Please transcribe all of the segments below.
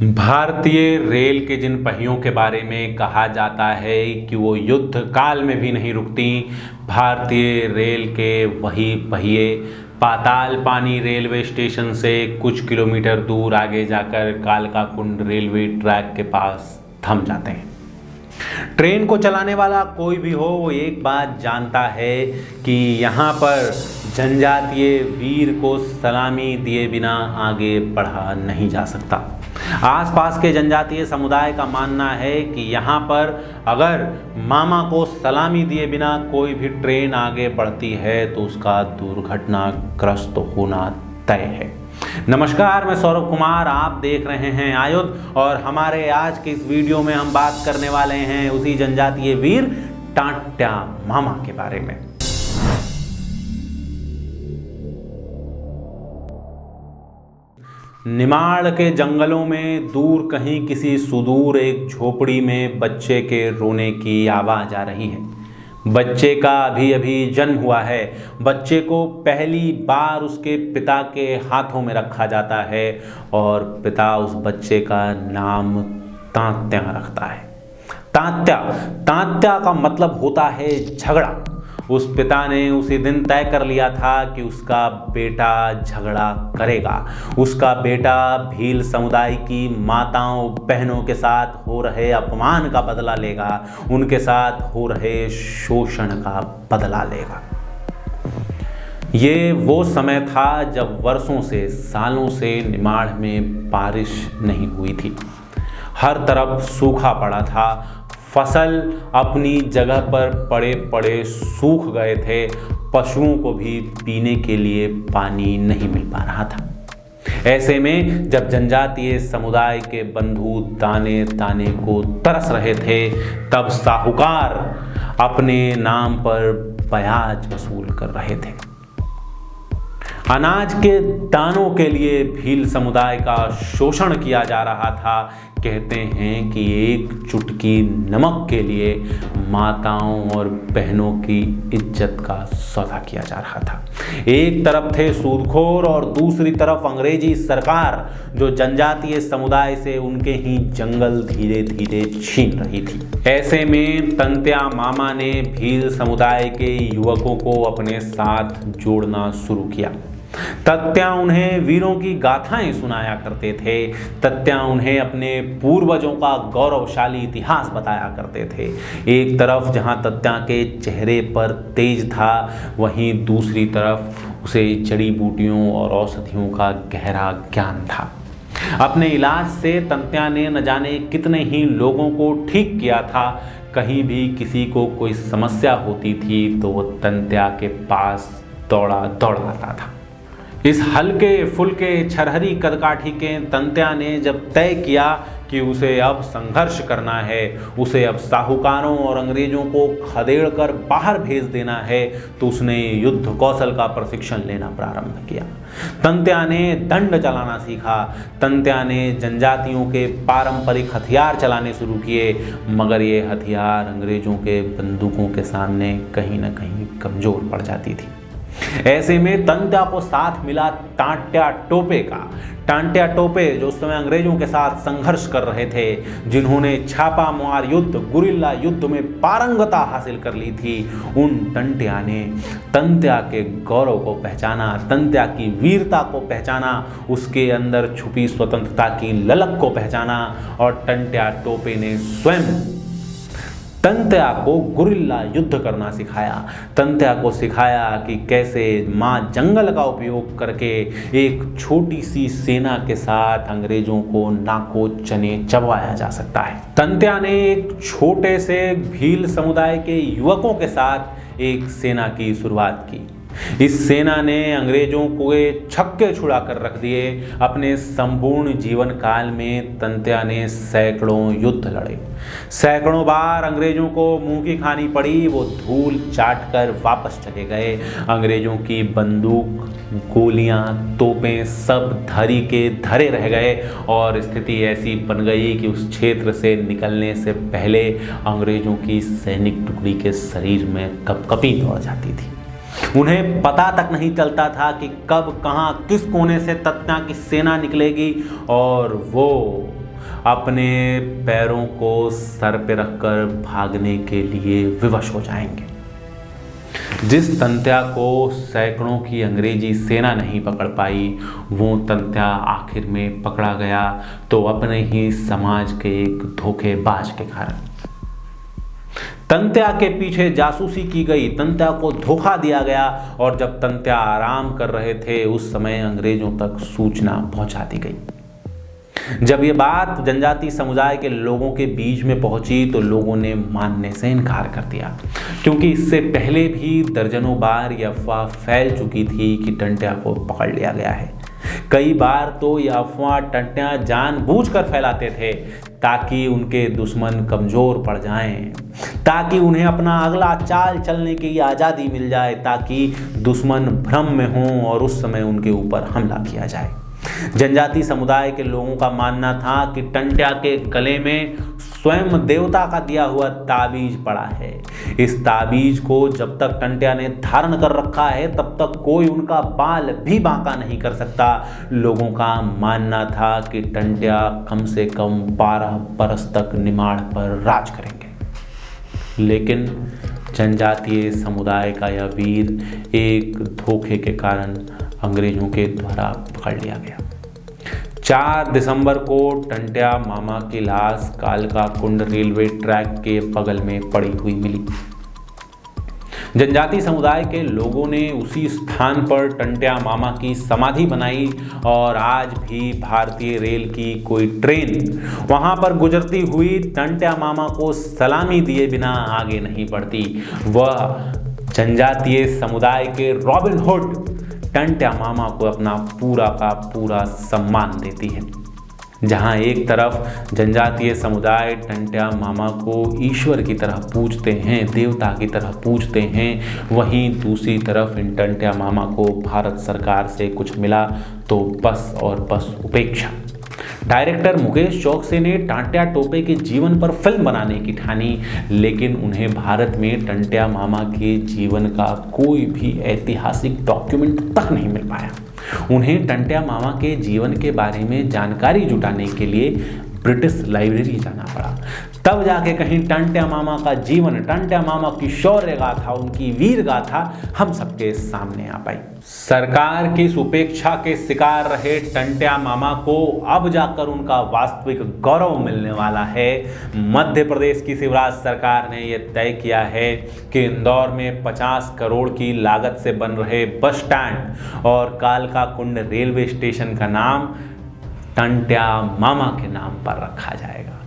भारतीय रेल के जिन पहियों के बारे में कहा जाता है कि वो युद्ध काल में भी नहीं रुकती, भारतीय रेल के वही पहिए पाताल पानी रेलवे स्टेशन से कुछ किलोमीटर दूर आगे जाकर कालका कुंड रेलवे ट्रैक के पास थम जाते हैं। ट्रेन को चलाने वाला कोई भी हो, वो एक बात जानता है कि यहाँ पर जनजातीय वीर को सलामी दिए बिना आगे बढ़ा नहीं जा सकता। आसपास के जनजातीय समुदाय का मानना है कि यहाँ पर अगर मामा को सलामी दिए बिना कोई भी ट्रेन आगे बढ़ती है तो उसका दुर्घटनाग्रस्त होना तय है। नमस्कार, मैं सौरभ कुमार, आप देख रहे हैं आयुध और हमारे आज के इस वीडियो में हम बात करने वाले हैं उसी जनजातीय वीर टांट्या मामा के बारे में। निमाड़ के जंगलों में दूर कहीं किसी सुदूर एक झोपड़ी में बच्चे के रोने की आवाज आ रही है। बच्चे का अभी अभी जन्म हुआ है। बच्चे को पहली बार उसके पिता के हाथों में रखा जाता है और पिता उस बच्चे का नाम तांत्या रखता है। तांत्या का मतलब होता है झगड़ा। उस पिता ने उसी दिन तय कर लिया था कि उसका बेटा झगड़ा करेगा। उसका बेटा भील समुदाय की माताओं बहनों के साथ हो रहे अपमान का बदला लेगा, उनके साथ हो रहे शोषण का बदला लेगा। ये वो समय था जब वर्षों से सालों से निमाड़ में बारिश नहीं हुई थी। हर तरफ सूखा पड़ा था। फसल अपनी जगह पर पड़े पड़े सूख गए थे। पशुओं को भी पीने के लिए पानी नहीं मिल पा रहा था। ऐसे में जब जनजातीय समुदाय के बंधु दाने दाने को तरस रहे थे, तब साहूकार अपने नाम पर ब्याज वसूल कर रहे थे। अनाज के दानों के लिए भील समुदाय का शोषण किया जा रहा था। कहते हैं कि एक चुटकी नमक के लिए माताओं और बहनों की इज्जत का सौदा किया जा रहा था। एक तरफ थे सूदखोर और दूसरी तरफ अंग्रेजी सरकार, जो जनजातीय समुदाय से उनके ही जंगल धीरे धीरे छीन रही थी। ऐसे में तांत्या मामा ने भील समुदाय के युवकों को अपने साथ जोड़ना शुरू किया। तांत्या उन्हें वीरों की गाथाएं सुनाया करते थे। तांत्या उन्हें अपने पूर्वजों का गौरवशाली इतिहास बताया करते थे। एक तरफ जहां तांत्या के चेहरे पर तेज था, वहीं दूसरी तरफ उसे जड़ी बूटियों और औषधियों का गहरा ज्ञान था। अपने इलाज से तांत्या ने न जाने कितने ही लोगों को ठीक किया था। कहीं भी किसी को कोई समस्या होती थी तो वो तांत्या के पास दौड़ा आता था। इस हल्के फुल्के छरहरी कदकाठी के तांत्या ने जब तय किया कि उसे अब संघर्ष करना है, उसे अब साहूकारों और अंग्रेजों को खदेड़ कर बाहर भेज देना है, तो उसने युद्ध कौशल का प्रशिक्षण लेना प्रारंभ किया। तांत्या ने दंड चलाना सीखा। तांत्या ने जनजातियों के पारंपरिक हथियार चलाने शुरू किए, मगर ये हथियार अंग्रेजों के बंदूकों के सामने कहीं ना कहीं कमजोर पड़ जाती थी। ऐसे में तांत्या को साथ मिला टांट्या टोपे का। टांट्या टोपे जो उस समय अंग्रेजों के साथ संघर्ष कर रहे थे, जिन्होंने छापा मार युद्ध, गुरिल्ला युद्ध में पारंगता हासिल कर ली थी, उन टांट्या ने तांत्या के गौरव को पहचाना, तांत्या की वीरता को पहचाना, उसके अंदर छुपी स्वतंत्रता की ललक को पहचाना और टांट्या टोपे ने स्वयं तांत्या को गुरिल्ला युद्ध करना सिखाया। तांत्या को सिखाया कि कैसे माँ जंगल का उपयोग करके एक छोटी सी सेना के साथ अंग्रेजों को नाको चने चबवाया जा सकता है। तांत्या ने एक छोटे से भील समुदाय के युवकों के साथ एक सेना की शुरुआत की। इस सेना ने अंग्रेजों को छक्के छुड़ा कर रख दिए। अपने संपूर्ण जीवन काल में तांत्या ने सैकड़ों युद्ध लड़े। सैकड़ों बार अंग्रेजों को मुंह की खानी पड़ी। वो धूल चाट कर वापस चले गए। अंग्रेजों की बंदूक, गोलियां, तोपें सब धरी के धरे रह गए और स्थिति ऐसी बन गई कि उस क्षेत्र से निकलने से पहले अंग्रेजों की सैनिक टुकड़ी के शरीर में कपकपी दौड़ जाती थी। उन्हें पता तक नहीं चलता था कि कब कहां किस कोने से तांत्या की सेना निकलेगी और वो अपने पैरों को सर पे रखकर भागने के लिए विवश हो जाएंगे। जिस तंत्या को सैकड़ों की अंग्रेजी सेना नहीं पकड़ पाई, वो तंत्या आखिर में पकड़ा गया तो अपने ही समाज के एक धोखेबाज के कारण। तंत्या के पीछे जासूसी की गई, तंत्या को धोखा दिया गया और जब तंत्या आराम कर रहे थे उस समय अंग्रेजों तक सूचना पहुंचा दी गई। जब ये बात जनजाति समुदाय के लोगों के बीच में पहुंची तो लोगों ने मानने से इनकार कर दिया, क्योंकि इससे पहले भी दर्जनों बार यह अफवाह फैल चुकी थी कि टंट्या को पकड़ लिया गया है। कई बार तो यह अफवाह टंट्या जानबूझकर फैलाते थे ताकि उनके दुश्मन कमजोर पड़ जाएं, ताकि उन्हें अपना अगला चाल चलने की आज़ादी मिल जाए, ताकि दुश्मन भ्रम में हों और उस समय उनके ऊपर हमला किया जाए। जनजाति समुदाय के लोगों का मानना था कि टंट्या के गले में स्वयं देवता का दिया हुआ ताबीज पड़ा है। इस ताबीज को जब तक टंट्या ने धारण कर रखा है तब तक कोई उनका बाल भी बांका नहीं कर सकता। लोगों का मानना था कि टंट्या कम से कम 12 बरस तक निमाड़ पर राज करेंगे। लेकिन जनजातीय समुदाय का यह वीर एक धोखे के कारण अंग्रेजों के द्वारा पकड़ लिया गया। 4 दिसंबर को टंट्या मामा की लाश कालका कुंड रेलवे ट्रैक के बगल में पड़ी हुई मिली। जनजाति समुदाय के लोगों ने उसी स्थान पर टंट्या मामा की समाधि बनाई और आज भी भारतीय रेल की कोई ट्रेन वहां पर गुजरती हुई टंट्या मामा को सलामी दिए बिना आगे नहीं बढ़ती। वह जनजातीय समुदाय के रॉबिन हुड टंट्या मामा को अपना पूरा का पूरा सम्मान देती है। जहां एक तरफ जनजातीय समुदाय टंट्या मामा को ईश्वर की तरह पूजते हैं, देवता की तरह पूजते हैं, वहीं दूसरी तरफ इन टंट्या मामा को भारत सरकार से कुछ मिला तो बस और बस उपेक्षा। डायरेक्टर मुकेश चौकसी ने टंट्या टोपे के जीवन पर फिल्म बनाने की ठानी, लेकिन उन्हें भारत में टंट्या मामा के जीवन का कोई भी ऐतिहासिक डॉक्यूमेंट तक नहीं मिल पाया। उन्हें टंट्या मामा के जीवन के बारे में जानकारी जुटाने के लिए ब्रिटिश लाइब्रेरी जाना पड़ा। तब जाके कहीं टंट्या मामा का जीवन, टंट्या मामा की शौर्य गाथा, उनकी वीर गाथा हम सबके सामने आ पाई। सरकार की इस उपेक्षा के शिकार रहे टंट्या मामा को अब जाकर उनका वास्तविक गौरव मिलने वाला है। मध्य प्रदेश की शिवराज सरकार ने यह तय किया है कि इंदौर में 50 करोड़ की लागत से बन रहे बस स्टैंड और कालका कुंड रेलवे स्टेशन का नाम टंट्या मामा के नाम पर रखा जाएगा,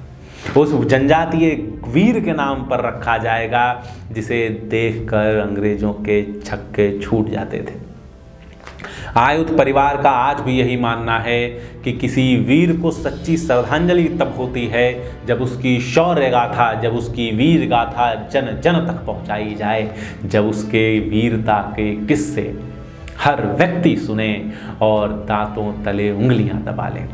उस जनजातीय वीर के नाम पर रखा जाएगा जिसे देखकर अंग्रेजों के छक्के छूट जाते थे। आयुध परिवार का आज भी यही मानना है कि किसी वीर को सच्ची श्रद्धांजलि तब होती है जब उसकी शौर्य गाथा, जब उसकी वीर गाथा जन जन तक पहुंचाई जाए, जब उसके वीरता के किस्से हर व्यक्ति सुने और दांतों तले उंगलियां दबा ले।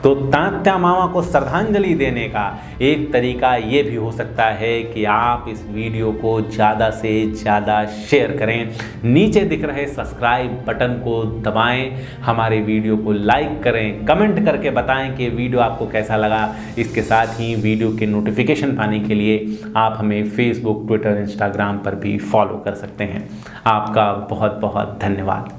तो टंट्या मामा को श्रद्धांजलि देने का एक तरीका ये भी हो सकता है कि आप इस वीडियो को ज़्यादा से ज़्यादा शेयर करें, नीचे दिख रहे सब्सक्राइब बटन को दबाएं, हमारे वीडियो को लाइक करें, कमेंट करके बताएं कि वीडियो आपको कैसा लगा। इसके साथ ही वीडियो के नोटिफिकेशन पाने के लिए आप हमें फेसबुक, ट्विटर, इंस्टाग्राम पर भी फॉलो कर सकते हैं। आपका बहुत बहुत धन्यवाद।